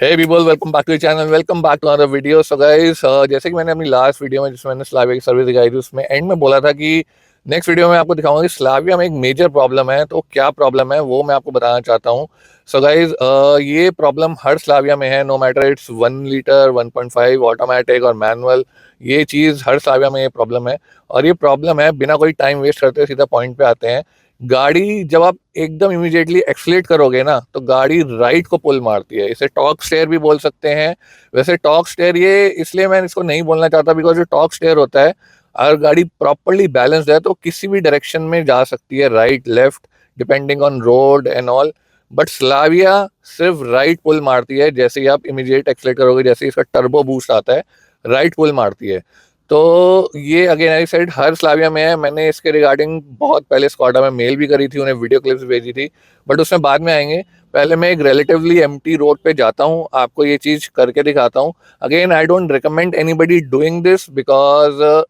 Hey people, welcome back to channel, welcome back to another video. So guys, जैसे कि मैंने अपनी last video में जिसमें मैंने स्लाविया की सर्विस दिखाई थी उसमें एंड में बोला था कि नेक्स्ट वीडियो में आपको दिखाऊंगा कि स्लाविया में एक मेजर प्रॉब्लम है। तो क्या प्रॉब्लम है वो मैं आपको बताना चाहता हूँ। सो गाइस, ये प्रॉब्लम हर स्लाविया में है, no matter it's 1 litre 1.5 automatic और मैनुअल। ये चीज़ हर स्लाविया में ये प्रॉब्लम है। और ये प्रॉब्लम है, बिना कोई टाइम वेस्ट करते सीधा पॉइंट पे आते हैं। गाड़ी जब आप एकदम इमीडिएटली एक्सलेट करोगे ना तो गाड़ी राइट को पुल मारती है। इसे टॉर्क स्टेयर भी बोल सकते हैं। वैसे टॉर्क स्टेयर ये इसलिए मैं इसको नहीं बोलना चाहता बिकॉज जो टॉर्क स्टेयर होता है, अगर गाड़ी प्रॉपरली बैलेंस्ड है तो किसी भी डायरेक्शन में जा सकती है, right left depending on road and all. But Slavia सिर्फ राइट पुल मारती है। जैसे ही आप इमीडिएट एक्सलेट करोगे, जैसे ही इसका टर्बो बूस्ट आता है, राइट पुल मारती है। तो ये again I side her Slavia में है। मैंने इसके रिगार्डिंग बहुत पहले स्कॉडा में मेल भी करी थी, उन्हें वीडियो क्लिप्स भेजी थी, बट उसमें बाद में आएंगे। पहले मैं एक रिलेटिवली एम्प्टी रोड पे जाता हूँ, आपको ये चीज़ करके दिखाता हूँ। Again I don't recommend anybody doing this because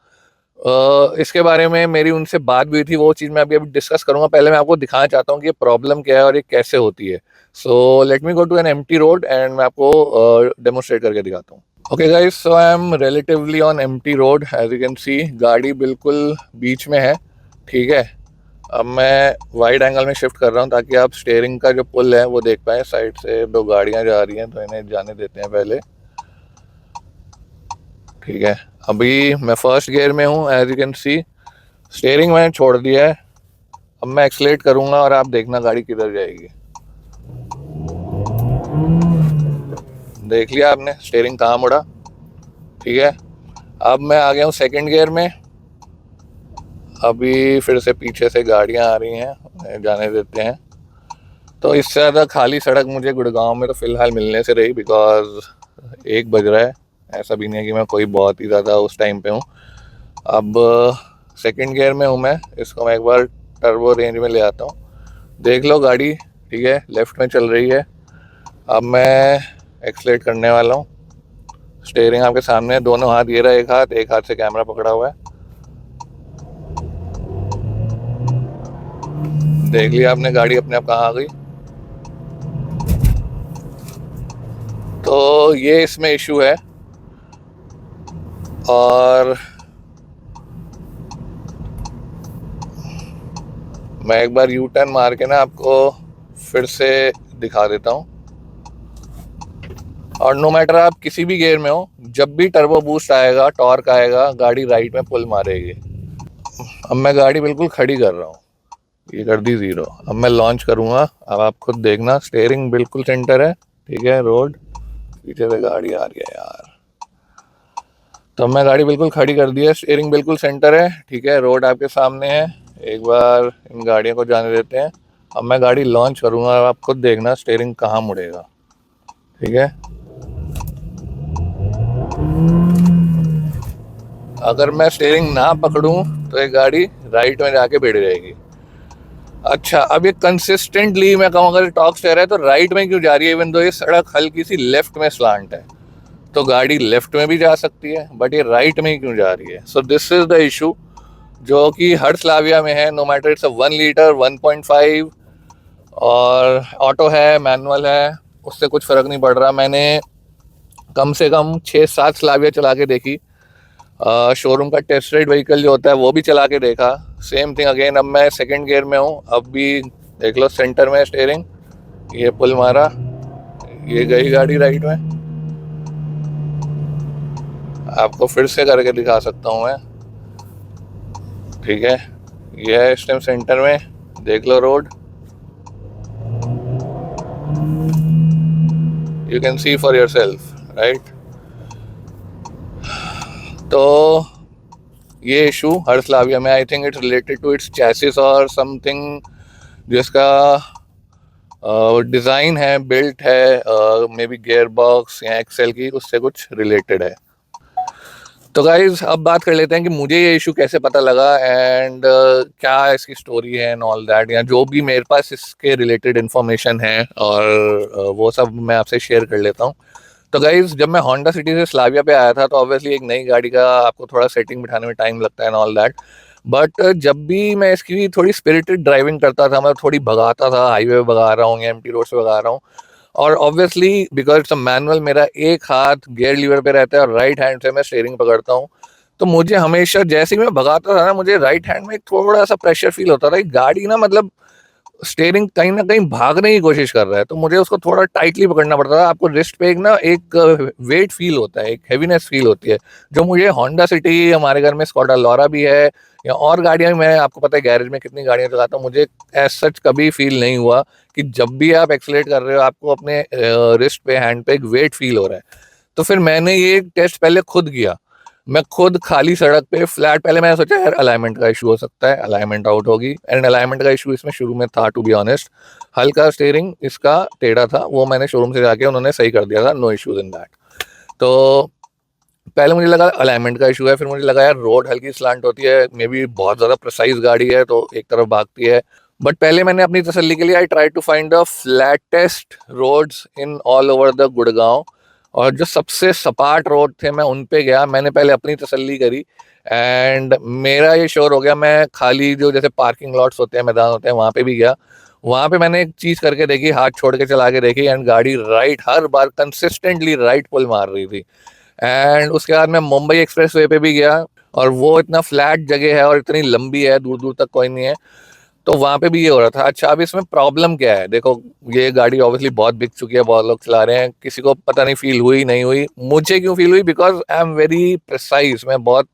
इसके बारे में मेरी उनसे बात भी हुई थी, वो चीज़ मैं अभी अभी डिस्कस करूंगा। पहले मैं आपको दिखाना चाहता हूँ कि ये प्रॉब्लम क्या है और ये कैसे होती है। So let me go to an empty road and मैं आपको डेमोस्ट्रेट करके दिखाता हूँ। Okay guys, so I am relatively on empty road. As you can see गाड़ी बिल्कुल बीच में है, ठीक है। अब मैं वाइड एंगल में शिफ्ट कर रहा हूँ ताकि आप स्टीयरिंग का जो पुल है वो देख पाएँ। साइड से दो गाड़ियाँ जा रही हैं तो इन्हें जाने देते हैं पहले, ठीक है। अभी मैं फर्स्ट गियर में हूँ, as you can see steering मैंने छोड़ दिया है। अब मैं एक्सलेट करूँगा और आप देखना गाड़ी किधर जाएगी। देख लिया आपने स्टीयरिंग कहाँ मुड़ा, ठीक है। अब मैं आ गया हूँ सेकंड गियर में। अभी फिर से पीछे से गाड़ियाँ आ रही हैं, उन्हें जाने देते हैं। तो इससे ज़्यादा खाली सड़क मुझे गुड़गांव में तो फ़िलहाल मिलने से रही बिकॉज 1 बज रहा है। ऐसा भी नहीं है कि मैं कोई बहुत ही ज़्यादा उस टाइम पे हूँ। अब सेकंड गियर में हूँ मैं, इसको मैं एक बार टर्बो रेंज में ले आता हूँ। देख लो गाड़ी, ठीक है, लेफ़्ट में चल रही है। अब मैं एक्सलेट करने वाला हूँ। स्टीयरिंग आपके सामने है, दोनों हाथ, ये रहा एक हाथ से कैमरा पकड़ा हुआ है। देख लिया आपने गाड़ी अपने आप कहाँ आ गई। तो ये इसमें इशू है। और मैं एक बार यू टर्न मार के ना आपको फिर से दिखा देता हूँ। और नो मैटर आप किसी भी गियर में हो, जब भी टर्बो बूस्ट आएगा, टॉर्क आएगा, गाड़ी राइट में पुल मारेगी। अब मैं गाड़ी बिल्कुल खड़ी कर रहा हूँ, ये कर दी 0। अब मैं लॉन्च करूँगा, अब आप खुद देखना। स्टीयरिंग बिल्कुल सेंटर है, ठीक है। रोड पीछे से गाड़ी आ रही है यार। तो मैं गाड़ी बिल्कुल खड़ी कर दी है, स्टीयरिंग बिल्कुल सेंटर है, ठीक है। रोड आपके सामने है। एक बार इन गाड़ियों को जाने देते हैं। अब मैं गाड़ी लॉन्च करूँगा, आप खुद देखना स्टीयरिंग कहाँ मुड़ेगा, ठीक है। अगर मैं स्टीयरिंग ना पकड़ूं तो ये गाड़ी राइट में जाके भिड़ जाएगी। अच्छा, अब ये कंसिस्टेंटली मैं कहूँ अगर टॉर्क स्टीयर है तो राइट में क्यों जा रही है, इवन दो ये सड़क हल्की सी लेफ्ट में स्लांट है। तो गाड़ी लेफ्ट में भी जा सकती है, बट ये राइट में ही क्यों जा रही है। So this is the issue जो कि हर स्लाविया में है, नो मैटर इट्स 1 लीटर 1.5 और ऑटो है मैनुअल है, उससे कुछ फ़र्क नहीं पड़ रहा। मैंने कम से कम 6-7 स्लाविया चला के देखी। शोरूम का टेस्ट राइड व्हीकल जो होता है वो भी चला के देखा, सेम थिंग अगेन। अब मैं सेकंड गियर में हूँ, अब भी देख लो सेंटर में स्टीयरिंग, ये पुल मारा, ये गई गाड़ी राइट में। आपको फिर से करके दिखा सकता हूँ मैं, ठीक है। ये है इस टाइम सेंटर में, देख लो road, you can see for yourself, right. तो ये इशू हर स्लाविया में, I think it's related to its chassis और समथिंग जिसका डिज़ाइन है, बिल्ट है, मे बी गियर बॉक्स या एक्सेल की, उससे कुछ रिलेटेड है। तो गाइज अब बात कर लेते हैं कि मुझे ये इशू कैसे पता लगा एंड क्या इसकी स्टोरी है एंड ऑल दैट, या जो भी मेरे पास इसके रिलेटेड इन्फॉर्मेशन है और वो सब मैं आपसे शेयर कर लेता हूँ। तो गाइज जब मैं होंडा सिटी से स्लाविया पे आया था तो ऑब्वियसली एक नई गाड़ी का आपको थोड़ा सेटिंग बिठाने में टाइम लगता है एंड ऑल दैट। बट जब भी मैं इसकी थोड़ी स्पिरिटेड ड्राइविंग करता था, मैं थोड़ी भगाता था, हाईवे पे भगा रहा हूँ या एमटी रोड से भगा रहा हूँ, और obviously because it's a manual, मेरा एक हाथ गियर लीवर पे रहता है और राइट हैंड से मैं स्टीयरिंग पकड़ता हूँ। तो मुझे हमेशा जैसे ही मैं भगाता था ना, मुझे राइट हैंड में थोड़ा सा प्रेशर फील होता था। गाड़ी ना मतलब स्टीयरिंग कहीं ना कहीं भागने की कोशिश कर रहा है, तो मुझे उसको थोड़ा टाइटली पकड़ना पड़ता था। आपको रिस्ट पे एक वेट फील होता है, एक हैवीनेस फील होती है, जो मुझे होंडा सिटी, हमारे घर में स्कॉडा लोरा भी है, या और गाड़ियां, मैं आपको पता है गैरेज में कितनी गाड़ियां चलाता हूँ, मुझे एज सच कभी फील नहीं हुआ कि जब भी आप एक्सलेट कर रहे हो आपको अपने रिस्ट पे, हैंड पे एक वेट फील हो रहा है। तो फिर मैंने ये टेस्ट पहले खुद किया। मैं खुद खाली सड़क पे फ्लैट, पहले मैंने सोचा यार अलाइनमेंट का इशू हो सकता है, अलाइनमेंट आउट होगी, एंड अलाइनमेंट का इशू इसमें शुरू में था, टू बी ऑनेस्ट। हल्का स्टीयरिंग इसका टेढ़ा था, वो मैंने शोरूम से जाके उन्होंने सही कर दिया था, नो इश्यूज इन दैट। तो पहले मुझे लगा अलाइनमेंट का इशू है, फिर मुझे लगा यार रोड हल्की स्लांट होती है, मे बी बहुत ज़्यादा प्रिसाइज गाड़ी है तो एक तरफ भागती है। बट पहले मैंने अपनी तसल्ली के लिए I try to find the flattest roads in all over the Gurgaon, और जो सबसे सपाट रोड थे मैं उन पे गया। मैंने पहले अपनी तसल्ली करी एंड मेरा ये श्योर हो गया। मैं खाली जो जैसे पार्किंग लॉट्स होते हैं, मैदान होते हैं, वहाँ पे भी गया। वहाँ पे मैंने एक चीज़ करके देखी, हाथ छोड़ के चला के देखी, एंड गाड़ी राइट हर बार कंसिस्टेंटली राइट पुल मार रही थी। एंड उसके बाद मैं मुंबई एक्सप्रेस वे पे भी गया, और वो इतना फ्लैट जगह है और इतनी लंबी है, दूर दूर तक कोई नहीं है, तो वहां पे भी ये हो रहा था। अच्छा, अब इसमें प्रॉब्लम क्या है? देखो, ये गाड़ी ऑब्वियसली बहुत बिक चुकी है, बहुत लोग चला रहे हैं, किसी को पता नहीं फील हुई नहीं हुई, मुझे क्यों फील हुई? Because I am very precise, मैं बहुत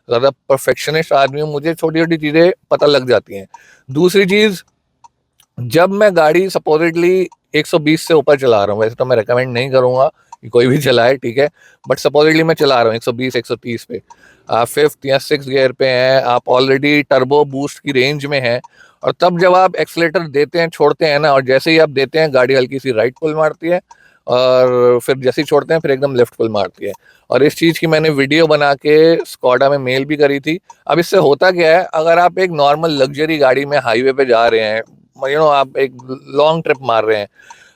ज़्यादा परफेक्शनिस्ट आदमी हूँ, मुझे छोटी छोटी चीज़ें पता लग जाती हैं। दूसरी चीज़, जब मैं गाड़ी सपोजिटली 120 से ऊपर चला रहा हूँ, वैसे तो मैं रेकमेंड नहीं करूंगा कि कोई भी चलाए, ठीक है, बट सपोजिटली मैं चला रहा हूँ 120 130 पे, आप फिफ्थ या सिक्स गियर पे हैं, आप ऑलरेडी टर्बो बूस्ट की रेंज में हैं, और तब जब आप एक्सलेटर देते हैं, छोड़ते हैं ना, और जैसे ही आप देते हैं गाड़ी हल्की सी राइट पुल मारती है, और फिर जैसे ही छोड़ते हैं फिर एकदम लेफ्ट पुल मारती है। और इस चीज़ की मैंने वीडियो बना के स्कॉडा में मेल भी करी थी। अब इससे होता क्या है, अगर आप एक नॉर्मल लग्जरी गाड़ी में हाईवे पे जा रहे हैं, आप एक लॉन्ग ट्रिप मार रहे हैं,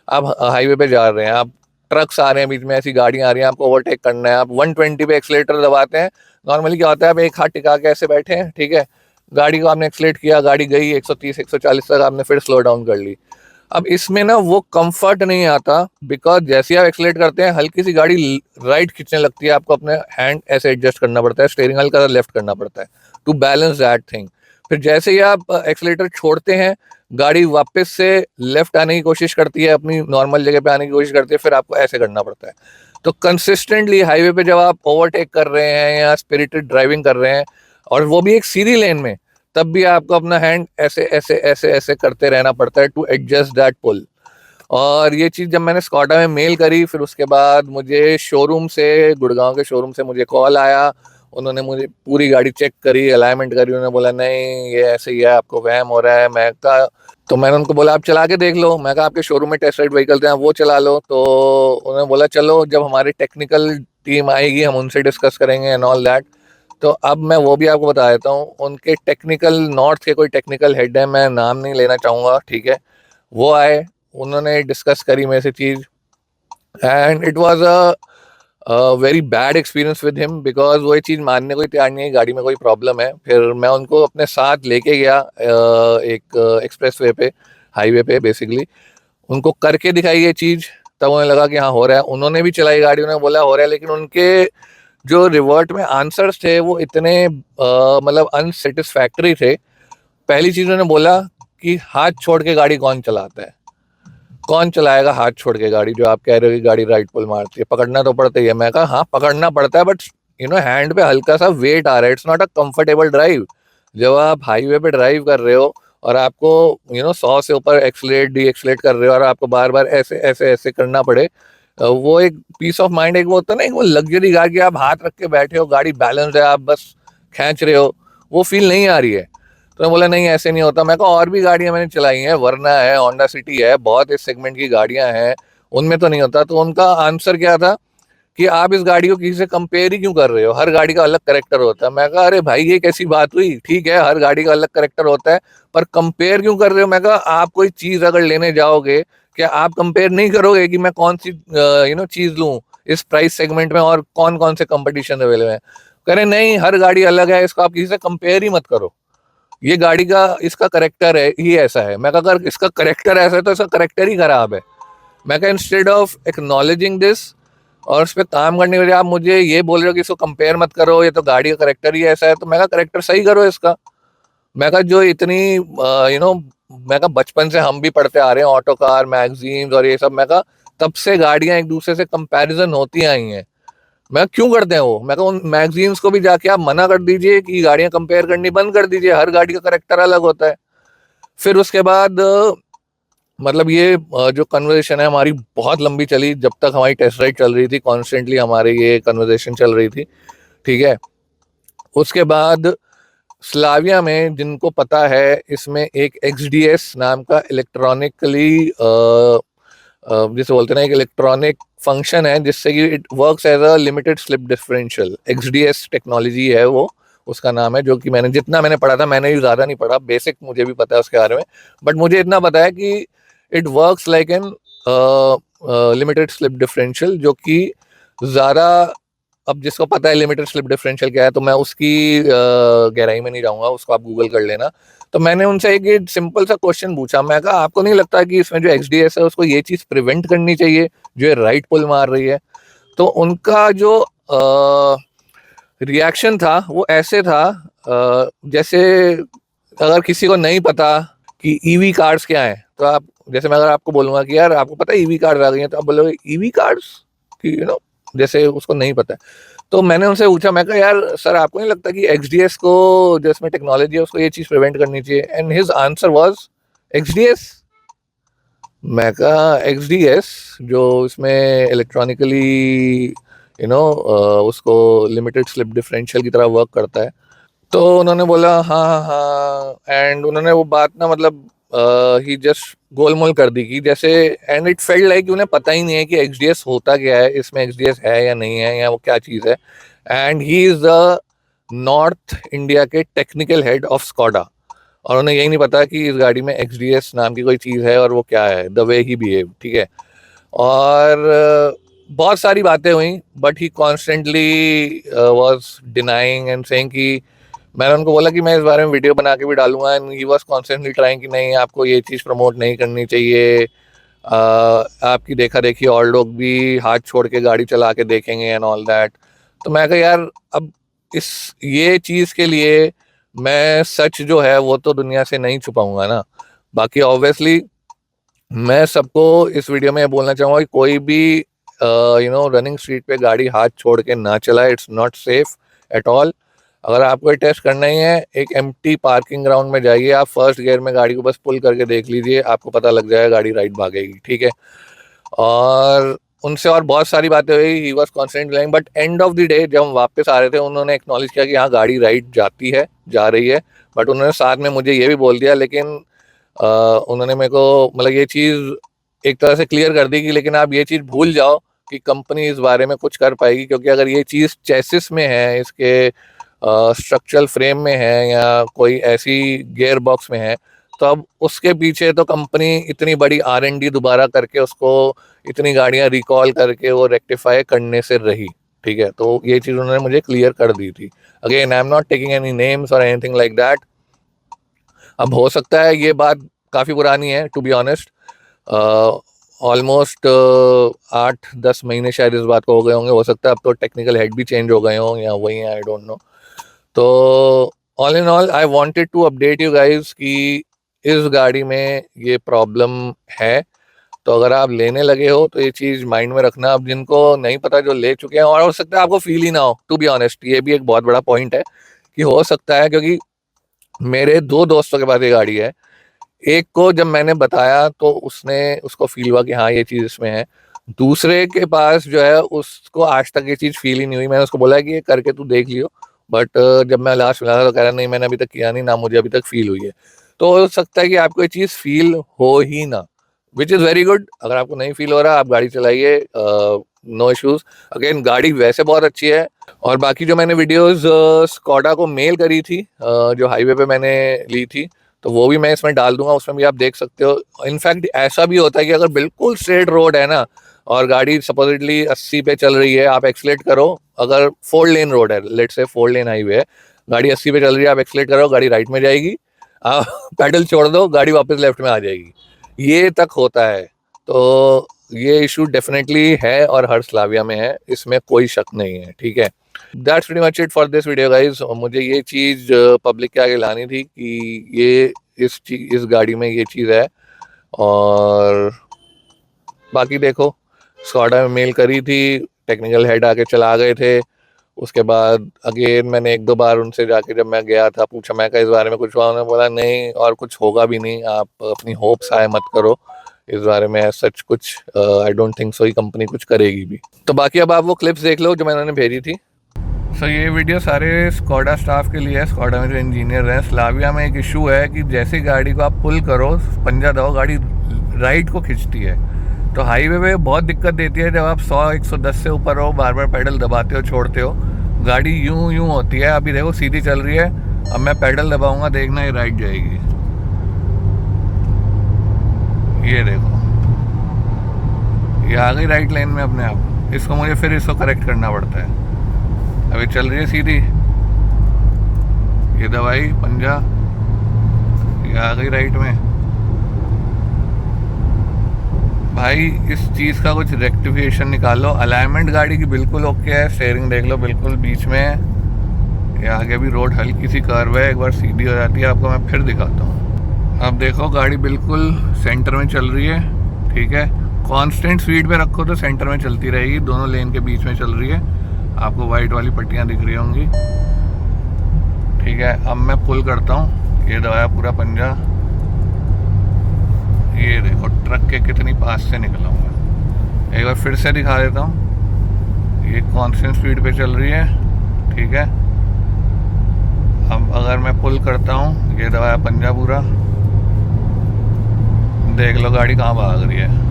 आप हाईवे पे जा रहे हैं, आप ट्रक्स आ रहे हैं बीच में, ऐसी गाड़ियां आ रही हैं, आपको ओवरटेक करना है, आप 120 पे एक्सलेटर दबाते हैं। नॉर्मली क्या होता है, आप एक हाथ टिका के ऐसे बैठे हैं, ठीक है, गाड़ी को आपने एक्सलेट किया, गाड़ी गई 130 140 तक, आपने फिर स्लो डाउन कर ली। अब इसमें ना वो कंफर्ट नहीं आता, बिकॉज जैसे ही आप एक्सलेट करते हैं हल्की सी गाड़ी राइट खींचने लगती है, आपको अपने हैंड ऐसे एडजस्ट करना पड़ता है, स्टीयरिंग हल्का लेफ्ट करना पड़ता है टू बैलेंस दैट थिंग। फिर जैसे ही आप एक्सलेटर छोड़ते हैं, गाड़ी वापस से लेफ्ट आने की कोशिश करती है, अपनी नॉर्मल जगह पे आने की कोशिश करती है, फिर आपको ऐसे करना पड़ता है। तो कंसिस्टेंटली हाईवे पे जब आप ओवरटेक कर रहे हैं या स्पिरिटेड ड्राइविंग कर रहे हैं, और वो भी एक सीधी लेन में, तब भी आपको अपना हैंड ऐसे ऐसे ऐसे ऐसे करते रहना पड़ता है टू एडजस्ट दैट पुल। और ये चीज़ जब मैंने स्कॉडा में मेल करी, फिर उसके बाद मुझे शोरूम से, गुड़गांव के शोरूम से मुझे कॉल आया। उन्होंने मुझे पूरी गाड़ी चेक करी, अलाइनमेंट करी, उन्होंने बोला नहीं ये ऐसे ही है, आपको वहम हो रहा है। मैं कहा, तो मैंने उनको बोला आप चला के देख लो, मैं कहा आपके शोरूम में टेस्ट राइड व्हीकल्स हैं, वो चला लो। तो उन्होंने बोला चलो, जब हमारी टेक्निकल टीम आएगी हम उनसे डिस्कस करेंगे एंड ऑल दैट। तो अब मैं वो भी आपको बता देता हूँ, उनके टेक्निकल, नॉर्थ के कोई टेक्निकल हेड है, मैं नाम नहीं लेना चाहूँगा, ठीक है, वो आए, उन्होंने डिस्कस करी मेरे से चीज़, and it was a very bad experience with him, because वो ये चीज़ मानने को ही तैयार नहीं है, गाड़ी में कोई प्रॉब्लम है। फिर मैं उनको अपने साथ लेके गया एक एक्सप्रेस वे पे, हाईवे पे बेसिकली, उनको करके दिखाई ये चीज़, तब उन्हें लगा कि हाँ हो रहा है। उन्होंने भी चलाई गाड़ी, उन्होंने बोला हो रहा है, लेकिन उनके जो रिवर्ट में आंसर्स थे वो इतने मतलब अनसेटिस्फैक्टरी थे। पहली चीज़ उन्होंने बोला कि हाथ छोड़ के गाड़ी कौन चलाता है, कौन चलाएगा हाथ छोड़ के गाड़ी, जो आप कह रहे हो कि गाड़ी राइट पुल मारती है, पकड़ना तो पड़ता ही है। मैं कहा हाँ पकड़ना पड़ता है, बट हैंड पे हल्का सा वेट आ रहा है, it's not a comfortable drive. जब आप हाईवे पे ड्राइव कर रहे हो और आपको 100 से ऊपर एक्सलेट डी एक्सलेट कर रहे हो, और आपको बार बार ऐसे ऐसे ऐसे करना पड़े, वो एक पीस ऑफ माइंड, एक वो होता है ना, एक वो लग्जरी गाड़ी की आप हाथ रख के बैठे हो, गाड़ी बैलेंस है, आप बस खींच रहे हो, वो फील नहीं आ रही है। तो मैं बोला नहीं ऐसे नहीं होता। मैं कहा और भी गाड़ियां मैंने चलाई हैं, वरना है, होंडा सिटी है, बहुत इस सेगमेंट की गाड़ियां हैं, उनमें तो नहीं होता। तो उनका आंसर क्या था कि आप इस गाड़ी को किसी से कंपेयर ही क्यों कर रहे हो, हर गाड़ी का अलग करेक्टर होता है। मैं कहा अरे भाई ये कैसी बात हुई, ठीक है हर गाड़ी का अलग करेक्टर होता है, पर कंपेयर क्यों कर रहे हो? मैं कहा आप कोई चीज अगर लेने जाओगे, क्या आप कंपेयर नहीं करोगे कि मैं कौन सी चीज लूं इस प्राइस सेगमेंट में, और कौन कौन से कंपटीशन अवेलेबल है? कह रहे नहीं हर गाड़ी अलग है, इसको आप किसी से कंपेयर ही मत करो, ये गाड़ी का इसका करेक्टर है ही ऐसा है। मैं कहा अगर इसका करेक्टर ऐसा है तो इसका करेक्टर ही खराब है। मैं कहा इंस्टेड ऑफ एक्नॉलेजिंग दिस और उस पर काम करने के लिए आप मुझे ये बोल रहे हो कि इसको कंपेयर मत करो, ये तो गाड़ी का करेक्टर ही ऐसा है। तो मैं कहा करेक्टर सही करो इसका। मैं कहा जो इतनी मैं कहा बचपन से हम भी पढ़ते आ रहे हैं ऑटो कार मैगजीन्स और ये सब, मैं कहा तब से गाड़ियां एक दूसरे से कंपैरिजन होती आई हैं। मैं क्यों करते हैं वो, मैं कहा उन मैगजीन्स को भी जाके आप मना कर दीजिए कि गाड़ियां कंपेयर करनी बंद कर दीजिए, हर गाड़ी का करेक्टर अलग होता है। फिर उसके बाद मतलब ये जो कन्वर्सेशन है हमारी बहुत लंबी चली, जब तक हमारी टेस्ट राइड चल रही थी कॉन्स्टेंटली हमारी ये कन्वर्सेशन चल रही थी, ठीक है। उसके बाद स्लाविया में जिनको पता है इसमें एक XDS नाम का इलेक्ट्रॉनिकली जिसे बोलते हैं ना एक इलेक्ट्रॉनिक फंक्शन है जिससे कि it works as a limited slip differential. XDS technology है वो, उसका नाम है, जो कि मैंने जितना मैंने पढ़ा था, मैंने भी ज़्यादा नहीं पढ़ा, बेसिक मुझे भी पता है उसके बारे में, बट मुझे इतना पता है कि it works like an limited slip differential, जो कि ज़्यादा, अब जिसको पता है लिमिटेड स्लिप डिफरेंशियल क्या है तो मैं उसकी गहराई में नहीं जाऊंगा, उसको आप गूगल कर लेना। तो मैंने उनसे एक सिंपल सा क्वेश्चन पूछा, मैं कहा आपको नहीं लगता कि इसमें जो XDS है उसको ये चीज़ प्रिवेंट करनी चाहिए जो ये राइट पुल मार रही है? तो उनका जो रिएक्शन था वो ऐसे था जैसे अगर किसी को नहीं पता कि ईवी कार्स क्या है, तो आप जैसे मैं अगर आपको बोलूंगा कि यार आपको पता है ईवी कार्स आ गई हैं, तो आप बोलोगे ईवी कार्स कि जैसे उसको नहीं पता है। तो मैंने उनसे पूछा, मैं कहा यार सर आपको नहीं लगता कि XDS को जो इसमें टेक्नोलॉजी है उसको ये चीज़ प्रिवेंट करनी चाहिए? And his answer was XDS। मैं कहा XDS जो इसमें इलेक्ट्रॉनिकली उसको लिमिटेड स्लिप डिफरेंशियल की तरह वर्क करता है। तो उन्होंने बोला हाँ हाँ हाँ, एंड उन्होंने वो बात ना मतलब ही जस्ट गोलमोल कर दी कि जैसे, एंड इट फेल्ट लाइक उन्हें पता ही नहीं है कि XDS होता क्या है, इसमें XDS है या नहीं है या वो क्या चीज़ है। And he is the north India के टेक्निकल हेड ऑफ स्कॉडा, और उन्हें यही नहीं पता कि इस गाड़ी में XDS नाम की कोई चीज़ है और वो क्या है, द वे ही बिहेव, ठीक है। और बहुत सारी बातें हुई, but he constantly was denying and saying कि मैंने उनको बोला कि मैं इस बारे में वीडियो बना के भी डालूंगा, and he was constantly trying कि नहीं आपको ये चीज़ प्रमोट नहीं करनी चाहिए, आपकी देखा देखी और लोग भी हाथ छोड़ के गाड़ी चला के देखेंगे एंड ऑल दैट। तो मैं कहा यार अब इस ये चीज़ के लिए मैं सच जो है वो तो दुनिया से नहीं छुपाऊंगा ना। बाकी ऑब्वियसली मैं सबको इस वीडियो में बोलना चाहूँगा कि कोई भी रनिंग स्ट्रीट पे गाड़ी हाथ छोड़ के ना चलाए, it's not safe at all. अगर आपको ये टेस्ट करना ही है, एक एम्प्टी पार्किंग ग्राउंड में जाइए, आप फर्स्ट गियर में गाड़ी को बस पुल करके देख लीजिए, आपको पता लग जाएगा गाड़ी राइट भागेगी, ठीक है। और उनसे और बहुत सारी बातें हुई, he was constant lying, but end of the day जब हम वापस आ रहे थे उन्होंने एक्नॉलेज किया कि हाँ गाड़ी राइट जाती है, जा रही है, बट उन्होंने साथ में मुझे ये भी बोल दिया, लेकिन उन्होंने मेरे को मतलब ये चीज़ एक तरह से क्लियर कर दी कि लेकिन आप ये चीज़ भूल जाओ कि कंपनी इस बारे में कुछ कर पाएगी, क्योंकि अगर ये चीज़ चेसिस में है, इसके स्ट्रक्चरल फ्रेम में है या कोई ऐसी गियर बॉक्स में है, तो अब उसके पीछे तो कंपनी इतनी बड़ी R&D दोबारा करके उसको इतनी गाड़ियां रिकॉल करके वो रेक्टिफाई करने से रही, ठीक है। तो ये चीज़ उन्होंने मुझे क्लियर कर दी थी। Again I am not taking any names और एनीथिंग लाइक दैट। अब हो सकता है ये बात काफ़ी पुरानी है, टू बी ऑनेस्ट, ऑलमोस्ट 8-10 महीने शायद इस बात को हो गए होंगे, हो सकता है अब तो टेक्निकल हेड भी चेंज हो गए हों या वही हैं, आई डोंट नो। तो all in all I wanted to update you guys कि इस गाड़ी में ये प्रॉब्लम है। तो अगर आप लेने लगे हो तो ये चीज़ माइंड में रखना। अब जिनको नहीं पता, जो ले चुके हैं, और हो सकता है आपको फील ही ना हो, टू बी ऑनेस्ट, ये भी एक बहुत बड़ा पॉइंट है कि हो सकता है, क्योंकि मेरे 2 दोस्तों के पास ये गाड़ी है। एक को जब मैंने बताया तो उसको फील हुआ कि हाँ ये चीज़ इसमें है। दूसरे के पास जो है उसको आज तक ये चीज़ फील ही नहीं हुई। मैंने उसको बोला कि ये करके तू देख लियो, बट जब मैं लास्ट मिला था तो कह रहा नहीं मैंने अभी तक किया नहीं, ना मुझे अभी तक फील हुई है। तो हो सकता है कि आपको ये चीज़ फील हो ही ना, विच इज़ वेरी गुड। अगर आपको नहीं फील हो रहा आप गाड़ी चलाइए, नो इश्यूज़। अगेन गाड़ी वैसे बहुत अच्छी है। और बाकी जो मैंने वीडियोस स्कॉडा को मेल करी थी, जो हाईवे पे मैंने ली थी, तो वो भी मैं इसमें डाल दूंगा, उसमें भी आप देख सकते हो। इनफैक्ट ऐसा भी होता है कि अगर बिल्कुल स्ट्रेट रोड है ना और गाड़ी सपोजिटली 80 पे चल रही है, आप एक्सलेट करो, अगर 4 लेन रोड है, लेट से 4 लेन हाईवे है, गाड़ी 80 पे चल रही है, आप एक्सलेट करो, गाड़ी राइट में जाएगी, आप पैडल छोड़ दो, गाड़ी वापस लेफ्ट में आ जाएगी। ये तक होता है। तो ये इशू डेफिनेटली है और हर स्लाविया में है, इसमें कोई शक नहीं है, ठीक है। That's pretty much it for this video guys. मुझे ये चीज़ पब्लिक के आगे लानी थी कि ये इस गाड़ी में ये चीज़ है। और बाकी देखो, स्कॉडा में मेल करी थी, टेक्निकल हेड आके चला गए थे। उसके बाद अगेन मैंने एक दो बार उनसे जाके जब मैं गया था पूछा, मैं इस बारे में कुछ हुआ, उन्होंने बोला नहीं और कुछ होगा भी नहीं, आप अपनी होप्स हाई मत करो इस बारे में, सच कुछ आई डोंट थिंक सो ये कंपनी कुछ करेगी भी। तो बाकी अब आप वो क्लिप्स देख लो जो मैंने उन्हें भेजी थी। सो ये वीडियो सारे स्कॉडा स्टाफ के लिए है, स्कॉडा में जो इंजीनियर हैं। स्लाविया में एक इशू है कि जैसे गाड़ी को आप पुल करो, पंजा दो, गाड़ी राइट को खिंचती है। तो हाईवे पे बहुत दिक्कत देती है, जब आप 100-110 से ऊपर हो, बार बार पैडल दबाते हो छोड़ते हो, गाड़ी यूं यूं होती है। अभी देखो सीधी चल रही है, अब मैं पैडल दबाऊंगा, देखना ये राइट जाएगी। ये देखो, ये आ गई राइट लाइन में अपने आप। इसको मुझे फिर इसको करेक्ट करना पड़ता है। अभी चल रही है सीधी, ये दवाई पंजा, ये आ गई राइट में। भाई इस चीज़ का कुछ रेक्टिफिकेशन निकालो। अलाइनमेंट गाड़ी की बिल्कुल ओके है, स्टेयरिंग देख लो बिल्कुल बीच में है। ये आगे भी रोड हल्की सी कर्व है, एक बार सीधी हो जाती है, आपको मैं फिर दिखाता हूँ। अब देखो गाड़ी बिल्कुल सेंटर में चल रही है, ठीक है। कांस्टेंट स्पीड पे रखो तो सेंटर में चलती रहेगी, दोनों लेन के बीच में चल रही है। आपको वाइट वाली पट्टियाँ दिख रही होंगी, ठीक है। अब मैं पुल करता हूँ, ये दबाया पूरा पंजा, ये देखो ट्रक के कितनी पास से निकला हूँ मैं। एक बार फिर से दिखा देता हूँ, ये कांस्टेंट स्पीड पे चल रही है, ठीक है। अब अगर मैं पुल करता हूँ, ये दबाया पंजा पूरा, देख लो गाड़ी कहाँ भाग रही है,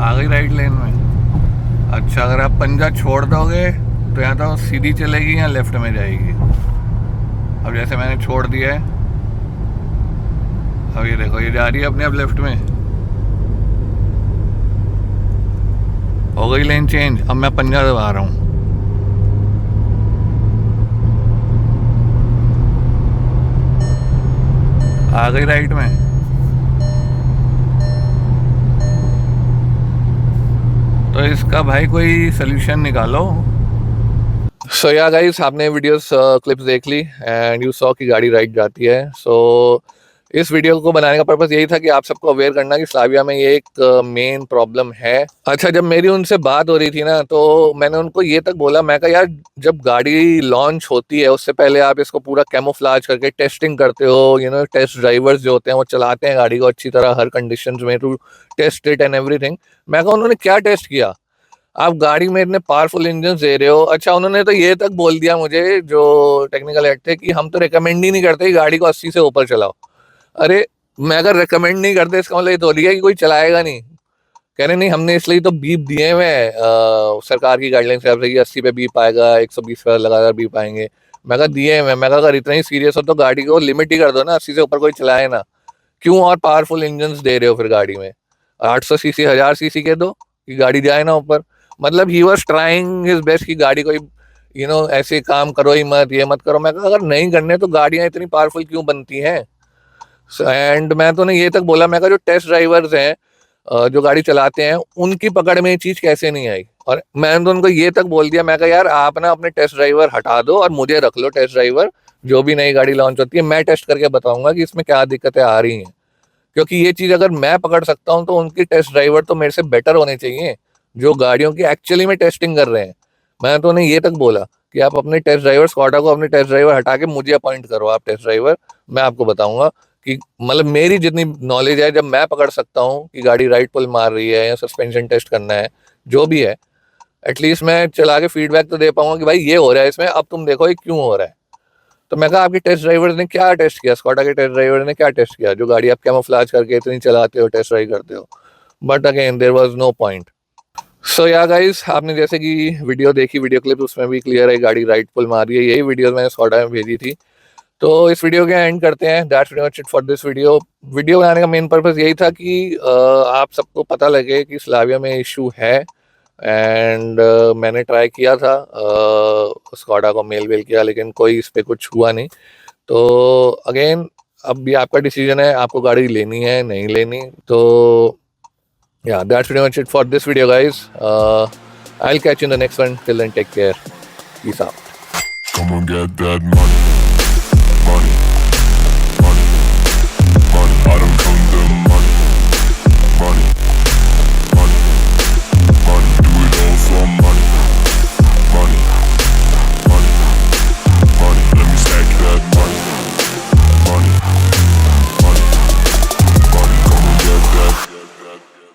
आ गई राइट लेन में। अच्छा अगर आप पंजा छोड़ दोगे तो या तो सीधी चलेगी या लेफ्ट में जाएगी। अब जैसे मैंने छोड़ दिया है, अब ये देखो ये जा रही है अपने आप लेफ्ट में, हो गई लेन चेंज। अब मैं पंजा दबा रहा हूँ, आ गई राइट में। तो इसका भाई कोई सोल्यूशन निकालो। सो या गाइस, आपने वीडियोस क्लिप्स देख ली एंड यू सॉ कि गाड़ी राइट जाती है। सो इस वीडियो को बनाने का पर्पस यही था कि आप सबको अवेयर करना कि स्लाविया में ये एक मेन प्रॉब्लम है। अच्छा जब मेरी उनसे बात हो रही थी ना, तो मैंने उनको ये तक बोला, मैं कहा यार जब गाड़ी लॉन्च होती है उससे पहले आप इसको पूरा कैमोफ्लाज करके टेस्टिंग करते हो, टेस्ट ड्राइवर्स जो होते हैं वो चलाते हैं गाड़ी को अच्छी तरह हर कंडीशन में to test it and everything. मैं कहा उन्होंने क्या टेस्ट किया, आप गाड़ी में इतने पावरफुल इंजन दे रहे हो। अच्छा उन्होंने तो ये तक बोल दिया मुझे, जो टेक्निकल हेड थे, कि हम तो रिकमेंड ही नहीं करते कि गाड़ी को 80 से ऊपर चलाओ। अरे मैं अगर रिकमेंड नहीं करते इसका मतलब ये तो है कि कोई चलाएगा नहीं। कह रहे नहीं हमने इसलिए तो बीप दिए हुए हैं सरकार की गाइडलाइन से, कि 80 पे बीप आएगा, 120 पे लगातार बीप आएंगे। मैं कहा दिए हुए, मैं कहा अगर इतना ही सीरियस हो तो गाड़ी को लिमिट ही कर दो ना, 80 से ऊपर कोई चलाए ना। क्यों और पावरफुल इंजन दे रहे हो फिर गाड़ी में, 800 सीसी 1000 सीसी के दो कि गाड़ी जाए ना ऊपर। मतलब he was trying his best कि गाड़ी को ऐसे काम करो ही मत, ये मत करो। मैं कहा अगर नहीं करने तो गाड़ियां इतनी पावरफुल क्यों बनती हैं। एंड मैं तो नहीं ये तक बोला, मैं कहा जो टेस्ट ड्राइवर्स हैं जो गाड़ी चलाते हैं उनकी पकड़ में ये चीज कैसे नहीं आई। और मैंने तो उनको ये तक बोल दिया, मैं कहा यार आप ना अपने टेस्ट ड्राइवर हटा दो और मुझे रख लो टेस्ट ड्राइवर, जो भी नई गाड़ी लॉन्च होती है मैं टेस्ट करके बताऊंगा कि इसमें क्या दिक्कतें आ रही हैं। क्योंकि ये चीज अगर मैं पकड़ सकता हूँ तो उनकी टेस्ट ड्राइवर तो मेरे से बेटर होने चाहिए, जो गाड़ियों की एक्चुअली में टेस्टिंग कर रहे हैं। मैंने तो उन्हें ये तक बोला कि आप अपने टेस्ट ड्राइवर स्कॉडा को अपने टेस्ट ड्राइवर हटा के मुझे अपॉइंट करो आप टेस्ट ड्राइवर, मैं आपको बताऊंगा कि मतलब मेरी जितनी नॉलेज है, जब मैं पकड़ सकता हूँ कि गाड़ी राइट पुल मार रही है या सस्पेंशन टेस्ट करना है जो भी है, एटलीस्ट मैं चला के फीडबैक तो दे पाऊंगा कि भाई ये हो रहा है इसमें, अब तुम देखो ये क्यों हो रहा है। तो मैं कहा आपके टेस्ट ड्राइवर ने क्या टेस्ट किया, स्कॉडा के टेस्ट ड्राइवर ने क्या टेस्ट किया, जो गाड़ी आप कैमोफ्लेज करके इतनी चलाते हो, टेस्ट ड्राइव करते हो। But again there was no point. So yeah guys, आपने जैसे कि वीडियो देखी, वीडियो क्लिप, उसमें भी क्लियर है गाड़ी राइट पुल मार रही है। यही वीडियो मैंने स्कॉडा में भेजी थी। तो इस वीडियो के एंड करते हैं। That's pretty much it for this video. Video बनाने का मेन पर्पस यही था कि आप सबको पता लगे कि स्लाविया में इशू है। एंड मैंने ट्राई किया था, स्कॉडा को मेल वेल किया, लेकिन कोई इस पर कुछ हुआ नहीं। तो अगेन अब ये आपका डिसीजन है, आपको गाड़ी लेनी है नहीं लेनी। तो yeah, that's pretty much it for this video, guys. I'll catch you in the next one. Till then, take care. Peace out. Come on, get that money, money.